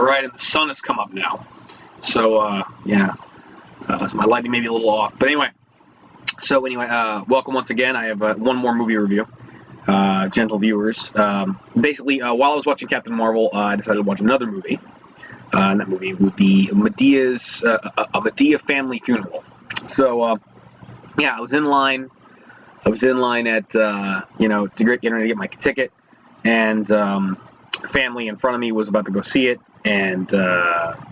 All right, and the sun has come up now. So, yeah, so my lighting may be a little off. But anyway, welcome once again. I have one more movie review, gentle viewers. Basically, while I was watching Captain Marvel, I decided to watch another movie. And that movie would be Madea's a Madea Family Funeral. So, yeah, I was in line. I was in line at to get my ticket, and family in front of me was about to go see it, and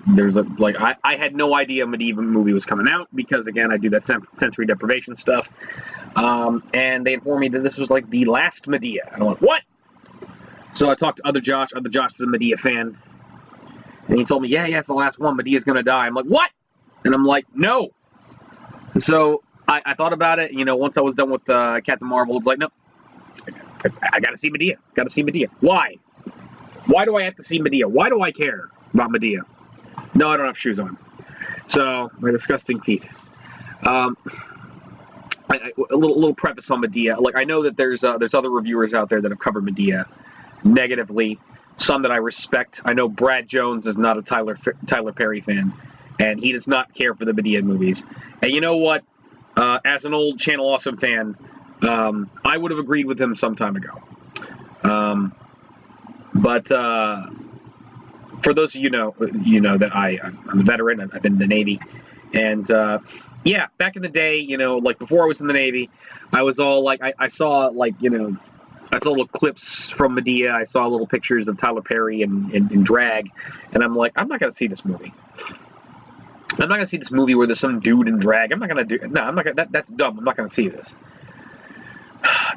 there's I had no idea a Madea movie was coming out because, again, I do that sensory deprivation stuff, and they informed me that this was like the last Madea, and I went, what? So I talked to other Josh is a Madea fan, and he told me, yeah, it's the last one, Madea's gonna die. I'm like, what? And I'm like, no. So I thought about it, once I was done with Captain Marvel, it's like, no, I gotta see Madea. Gotta see Madea. Why? Why do I have to see Madea? Why do I care about Madea? No, I don't have shoes on. So, my disgusting feet. A little preface on Madea. Like, I know that there's other reviewers out there that have covered Madea negatively. Some that I respect. I know Brad Jones is not a Tyler Perry fan, and he does not care for the Madea movies. And you know what? As an old Channel Awesome fan, I would have agreed with him some time ago. But for those of you know that I'm a veteran. I've been in the Navy, and yeah, back in the day, like before I was in the Navy, I was all like, I saw little clips from Madea. I saw little pictures of Tyler Perry in drag, and I'm like, I'm not gonna see this movie. I'm not gonna see this movie where there's some dude in drag. I'm not gonna do. No, I'm not gonna. That's dumb. I'm not gonna see this.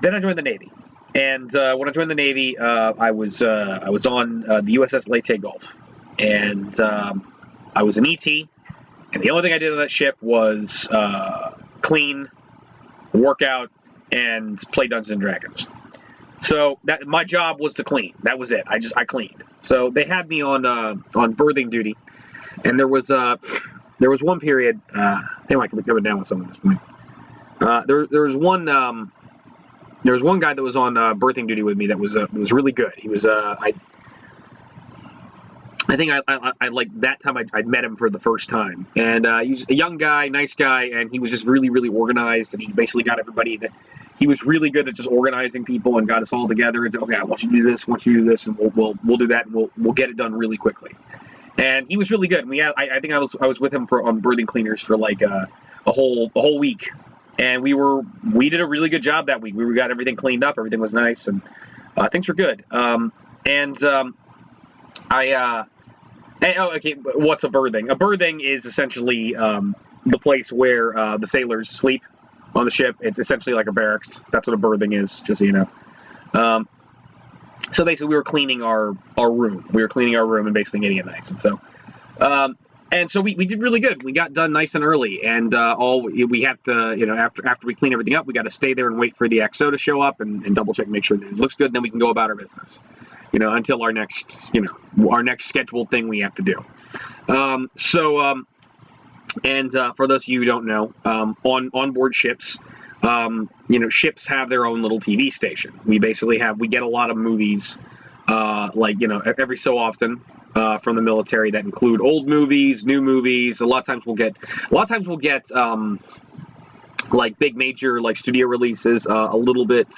Then I joined the Navy, and when I joined the Navy, I was on the USS Leyte Gulf, and I was an ET, and the only thing I did on that ship was clean, work out, and play Dungeons and Dragons. So that my job was to clean. That was it. I cleaned. So they had me on berthing duty, and there was one period. I think I could be coming down with something at this point. There was one guy that was on berthing duty with me that was really good. He was I think I like that time I'd met him for the first time, and he was a young guy, nice guy, and he was just really, really organized, and he basically got everybody that he was really good at just organizing people and got us all together and said, okay, I want you to do this, and we'll do that, and we'll get it done really quickly. And he was really good. I think I was with him on berthing cleaners for like a whole week, and we did a really good job that week. We got everything cleaned up, everything was nice, and things were good. Okay, what's a berthing? A berthing is essentially the place where the sailors sleep on the ship. It's essentially like a barracks. That's what a berthing is, just so you know. So basically, we were cleaning our room. We were cleaning our room and basically getting it nice. And so we did really good. We got done nice and early. And we have to, after we clean everything up, we got to stay there and wait for the XO to show up and double check, make sure that it looks good. And then we can go about our business, until our next scheduled thing we have to do. For those of you who don't know, on board ships, ships have their own little TV station. We get a lot of movies, every so often, from the military that include old movies, new movies. A lot of times we'll get big major studio releases a little bit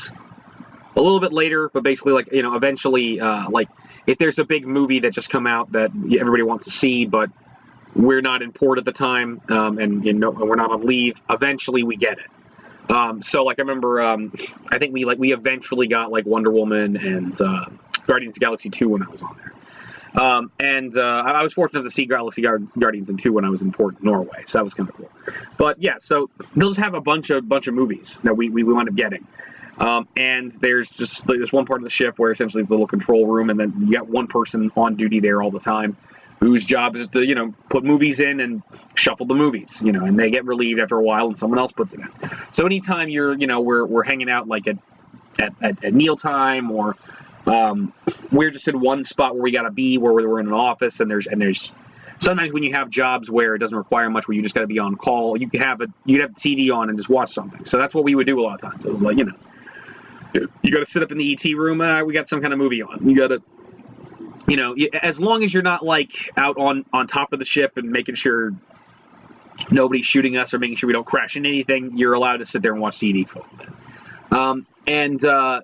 later, but basically eventually if there's a big movie that just come out that everybody wants to see, but we're not in port at the time, and we're not on leave, eventually we get it. So I remember, I think we eventually got Wonder Woman and Guardians of the Galaxy 2 when I was on there. I was fortunate to see Guardians in 2 when I was in Port Norway, so that was kind of cool. But yeah, so they'll just have a bunch of movies that we wind up getting. And there's just this one part of the ship where essentially it's a little control room, and then you got one person on duty there all the time, whose job is to, put movies in and shuffle the movies, and they get relieved after a while and someone else puts it in. So anytime we're hanging out at mealtime, or we're just in one spot where we gotta be, where we're in an office, and there's sometimes when you have jobs where it doesn't require much, where you just gotta be on call, you'd have the TV on and just watch something. So that's what we would do a lot of times. It was you gotta sit up in the ET room, we got some kind of movie on. You gotta you know, as long as you're not like out on top of the ship and making sure nobody's shooting us or making sure we don't crash into anything, you're allowed to sit there and watch TV for a little bit.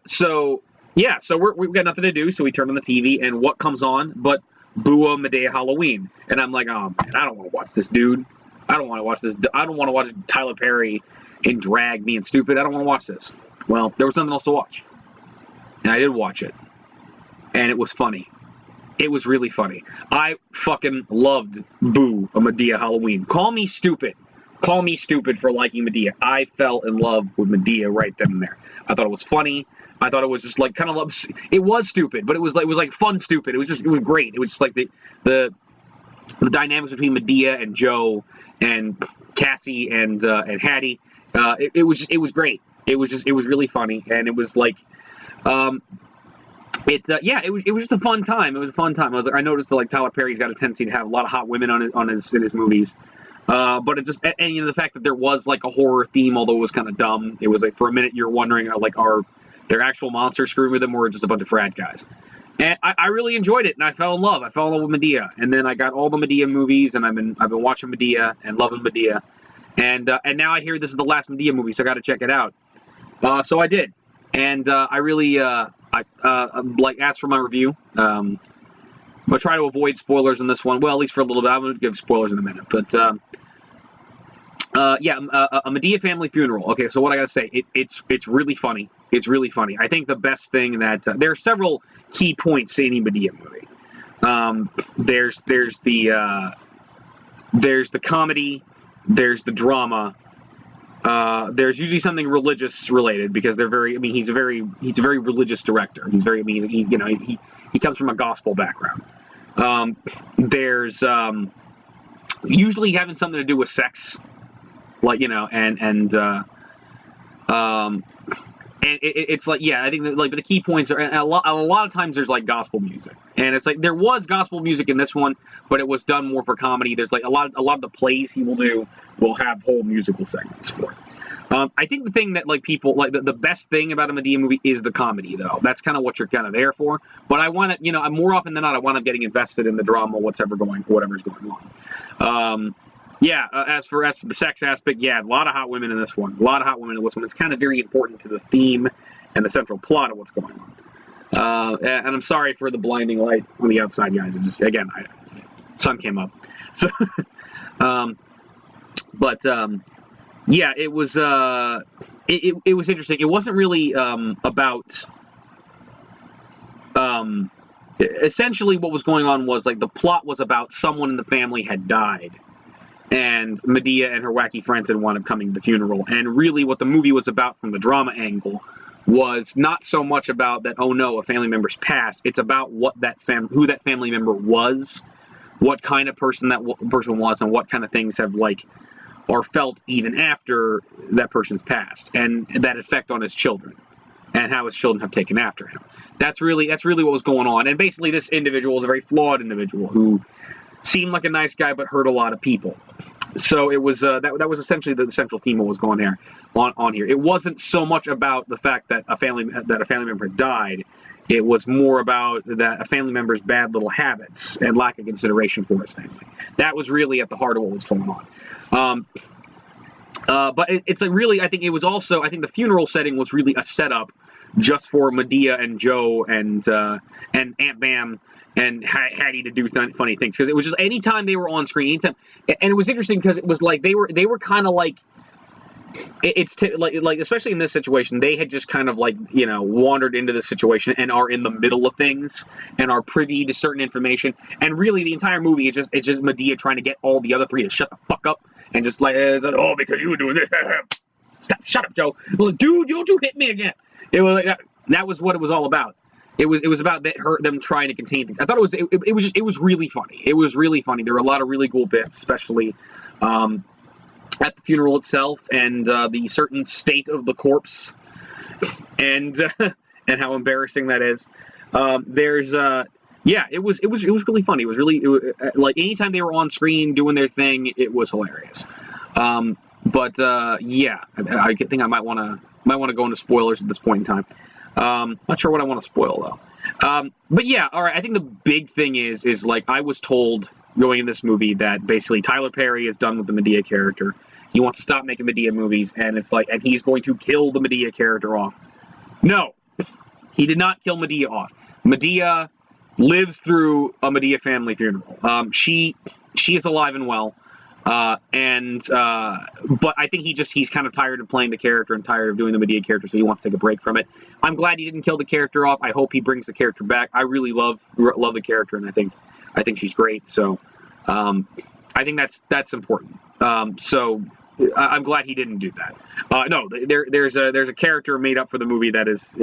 So yeah, so we've got nothing to do, so we turn on the TV, and what comes on but Bua Madea Halloween, and I'm like, oh man, I don't want to watch this, dude. I don't want to watch this. I don't want to watch Tyler Perry in drag being stupid. I don't want to watch this. Well, there was nothing else to watch, and I did watch it, and it was funny. It was really funny. I fucking loved Boo a Madea Halloween. Call me stupid. Call me stupid for liking Madea. I fell in love with Madea right then and there. I thought it was funny. I thought it was just like kind of, it was stupid, but it was like fun stupid. It was great. It was just like the dynamics between Madea and Joe and Cassie and Hattie. It was great. It was really funny, and it was like, it was just a fun time. It was a fun time. I noticed that like Tyler Perry's got a tendency to have a lot of hot women in his movies. But it just, and you know, the fact that there was like a horror theme, although it was kind of dumb. It was like for a minute you're wondering like, are there actual monsters screwing with them, or just a bunch of frat guys? And I really enjoyed it, and I fell in love. I fell in love with Madea, and then I got all the Madea movies, and I've been watching Madea and loving Madea, and now I hear this is the last Madea movie, so I got to check it out. So I did, and I really like asked for my review. I'm gonna try to avoid spoilers in this one. Well, at least for a little bit. I'm gonna give spoilers in a minute, but yeah, a Madea Family Funeral. Okay, so what I gotta say, it's really funny. It's really funny. I think the best thing that there are several key points to any Madea movie. There's the comedy, there's the drama. There's usually something religious related because they're very. I mean, he's a very religious director. He's very. I mean, he comes from a gospel background. There's usually having something to do with sex, like, you know, and it's like, yeah, I think that, like, the key points are, and a lot of times there's like gospel music, and it's like there was gospel music in this one, but it was done more for comedy. There's like a lot of the plays he will do will have whole musical segments for it. I think the thing that like people like the best thing about a Madea movie is the comedy, though. That's kind of what you're kind of there for. But I want to, you know, more often than not, I want to getting invested in the drama, whatever's going on. Yeah, as for the sex aspect, yeah, a lot of hot women in this one. A lot of hot women in this one. It's kind of very important to the theme and the central plot of what's going on. And I'm sorry for the blinding light on the outside, guys. It just, again, sun came up. So, yeah, it was it was interesting. It wasn't really about. Essentially, what was going on was like the plot was about someone in the family had died. And Madea and her wacky friends had wound up coming to the funeral. And really what the movie was about from the drama angle was not so much about that, oh no, a family member's passed. It's about what who that family member was, what kind of person that person was, and what kind of things have like are felt even after that person's passed, and that effect on his children, and how his children have taken after him. That's really what was going on. And basically this individual is a very flawed individual who seemed like a nice guy but hurt a lot of people. So it was that was essentially the central theme of what was going on here. It wasn't so much about the fact that a family member died. It was more about that a family member's bad little habits and lack of consideration for his family. That was really at the heart of what was going on. But it's like really, I think it was also, I think the funeral setting was really a setup just for Madea and Joe and Aunt Bam and Hattie to do funny things, because it was just anytime they were on screen, anytime, and it was interesting because it was like they were kind of like, like especially in this situation, they had just kind of like, you know, wandered into this situation and are in the middle of things and are privy to certain information, and really the entire movie it's just Madea trying to get all the other three to shut the fuck up and just like, oh, because you were doing this. Shut up, Joe. Well, dude, don't you hit me again. It was like that was what it was all about. It was about them trying to contain things. I thought it was really funny. It was really funny. There were a lot of really cool bits, especially at the funeral itself, and the certain state of the corpse, and how embarrassing that is. Yeah, it was really funny. It was really like anytime they were on screen doing their thing, it was hilarious. Yeah, I think I might want to go into spoilers at this point in time. Not sure what I want to spoil though. But yeah, all right. I think the big thing is like I was told going in this movie that basically Tyler Perry is done with the Madea character. He wants to stop making Madea movies, and it's like, and he's going to kill the Madea character off. No, he did not kill Madea off. Madea lives through a Madea family funeral. She is alive and well. But I think he's kind of tired of playing the character and tired of doing the Madea character, so he wants to take a break from it. I'm glad he didn't kill the character off. I hope he brings the character back. I really love the character, and I think she's great. So, I think that's important. So I'm glad he didn't do that. No, there's a character made up for the movie that is,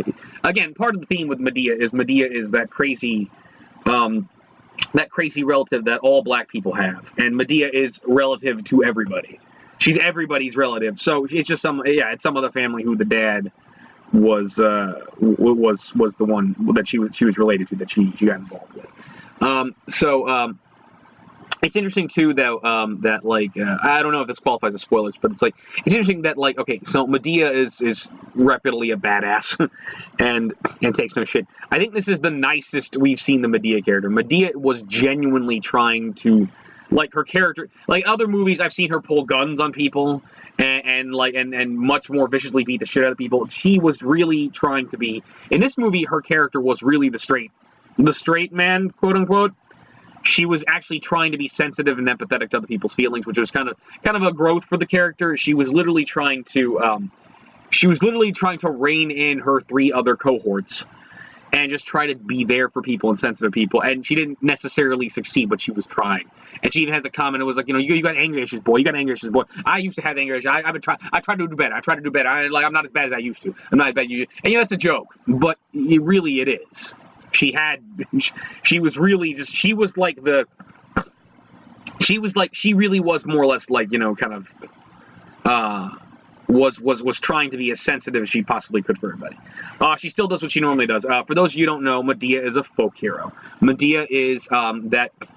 again, part of the theme with Madea is that crazy. That crazy relative that all black people have, and Madea is relative to everybody. She's everybody's relative. So it's just it's some other family who the dad was the one that she was related to, that she got involved with. It's interesting too, though, that like I don't know if this qualifies as spoilers, but it's interesting that like, okay, so Madea is reputably a badass and takes no shit. I think this is the nicest we've seen the Madea character. Madea was genuinely trying to, like, her character, like other movies I've seen her pull guns on people and much more viciously beat the shit out of people. She was really trying to be, in this movie, her character was really the straight man, quote unquote. She was actually trying to be sensitive and empathetic to other people's feelings, which was kind of a growth for the character. She was literally trying to rein in her 3 other cohorts and just try to be there for people and sensitive people. And she didn't necessarily succeed, but she was trying. And she even has a comment. It was like, you got anger issues, boy. You got anger issues, boy. I used to have anger issues. I tried to do better. I'm not as bad as I used to. I'm not as bad as you. And that's a joke, but it is. She really was more or less like, kind of, was trying to be as sensitive as she possibly could for everybody. She still does what she normally does. For those of you who don't know, Madea is a folk hero. Madea is,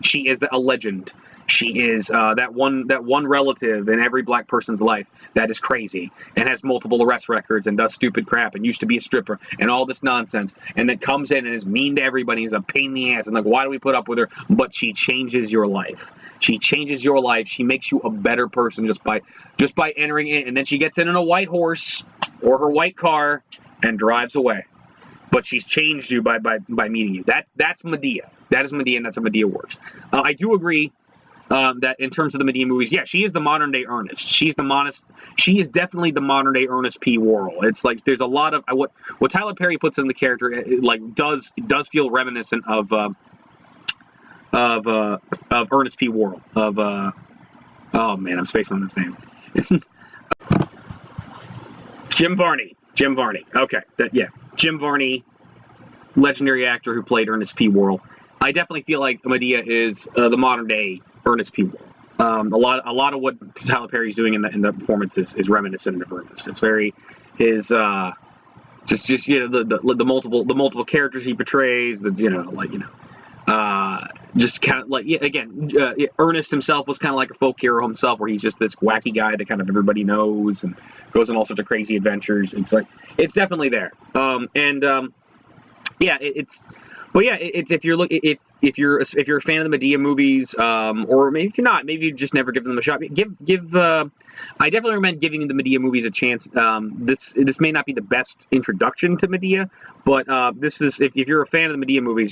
she is a legend. She is that one relative in every black person's life that is crazy and has multiple arrest records and does stupid crap and used to be a stripper and all this nonsense, and then comes in and is mean to everybody, is a pain in the ass, and like, why do we put up with her? But she changes your life. She changes your life. She makes you a better person just by entering in, and then she gets in a white horse or her white car and drives away. But she's changed you by meeting you. That's Madea. That is Madea, and that's how Madea works. I do agree. That in terms of the Madea movies, yeah, she is the modern day Ernest. She is definitely the modern day Ernest P. Worrell. It's like there's a lot of what Tyler Perry puts in the character, does feel reminiscent of Ernest P. Worrell. Oh man, I'm spacing on his name. Jim Varney. Okay, Jim Varney, legendary actor who played Ernest P. Worrell. I definitely feel like Madea is the modern day Ernest P. Worrell. A lot of what Tyler Perry's doing in the performance is reminiscent of Ernest. It's very his the multiple characters he portrays. Just kind of like, Ernest himself was kind of like a folk hero himself, where he's just this wacky guy that kind of everybody knows and goes on all sorts of crazy adventures. It's definitely there. If you're a fan of the Madea movies, or maybe if you're not, maybe you just never give them a shot. I definitely recommend giving the Madea movies a chance. This may not be the best introduction to Madea, but this is, if you're a fan of the Madea movies,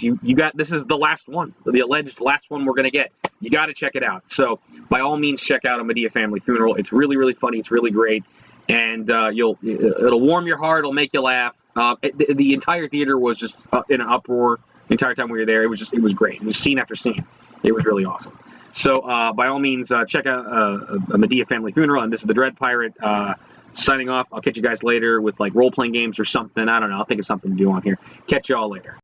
this is the last one, the alleged last one we're gonna get. You got to check it out. So by all means, check out A Madea Family Funeral. It's really, really funny. It's really great, and it'll warm your heart. It'll make you laugh. The entire theater was just in an uproar the entire time we were there. It was great. It was scene after scene. It was really awesome. So by all means, check out A Madea Family Funeral. And this is the Dread Pirate signing off. I'll catch you guys later with like role-playing games or something. I don't know. I'll think of something to do on here. Catch you all later.